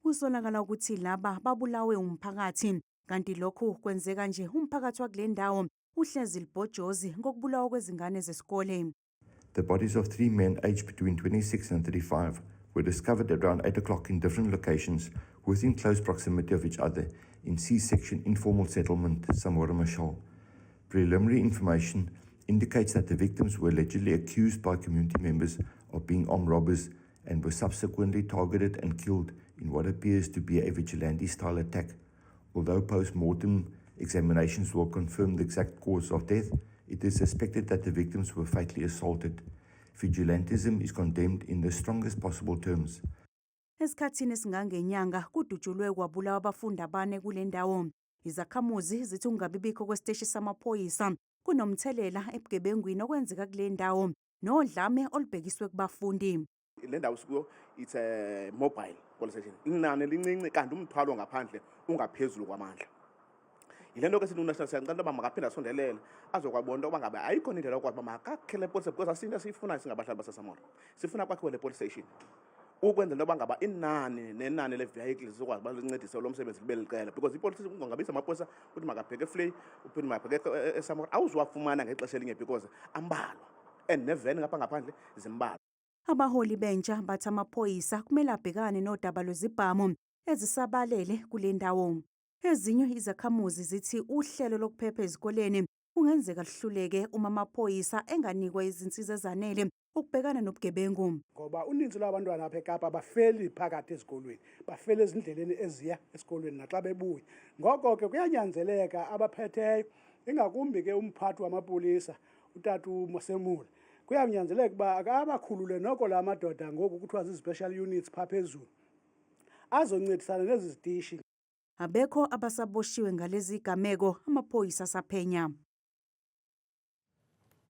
Kusolakala ukuthi laba babulawe umphakathi, kanti lokhu kwenzeka nje umphakathi wakule ndawo uhlezi libhojozi ngokubulawa kwezingane zesikole. The bodies of 3 men aged between 26 and 35 were discovered around 8 o'clock in different locations within close proximity of each other in C-section informal settlement Samora Machel. Preliminary information indicates that the victims were allegedly accused by community members of being armed robbers and were subsequently targeted and killed in what appears to be a vigilante-style attack. Although post-mortem examinations will confirm the exact cause of death, it is suspected that the victims were fatally assaulted. Vigilantism is condemned in the strongest possible terms. Esikhathini esingangenyanga kudutshulwe kwabulawa abafundi abane kule ndawo. Izakhamuzi zithi ukungabibikho kwesiteshi samaphoyisa kunomthelela ebugebengwini okwenzeka kule ndawo nodlame olubhekiswe kubafundi. Le ndawo sikuyo it's a mobile police station. Inani lincinci kanti umthwalo ngaphandle ungaphezulu kwamandla. Yilento ke sithi uNational siyacela uba makaphinda asondelele azokwabona ukuba ngabe ayikho indlela okwazi uba makakhele police because asinto siyifunayo singabahlali baseSamora. Sifuna kwakhiwe le police station. Ukwenzela uba ngaba nenani le-vehicles zokwazi balincedise lo msebenzi libe liqela because ipolice ungabisa amaphoyisa ukuthi makabheke eFlay uphinde makabheke eSamora awuziwafumana ngexesha elinye because ambalwa and neveni ngapha ngaphandle zimbalwa. Abaholi bentsha bathi amaphoyisa kumele abhekane nodaba lwezibhamu ezisabalele kule ndawo. Ezinye izakhamuzi zithi uhlelo lokuphepha ezikoleni kungenzeka lihluleke uma amaphoyisa enganikwa izinsiza ezanele ukubhekana nobugebengu. Ngoba uninzi lwabantwana apha eKapa bafeli phakathi ezikolweni, bafeli ezindleleni eziya esikolweni naxa bebuya. Ngoko ke kuyanyanzeleka abaphetheyo, ingakumbi ke umphathi wamapolisa uTatu Mosemula, kuyanyanzeleka uba akabakhulule noko la madoda ngoku kuthiwa zi-special units phaa phezulu azoncedisana nezi zitishi. Abekho abasaboshiwe ngalezi gameko amaphoyisa asaphenya.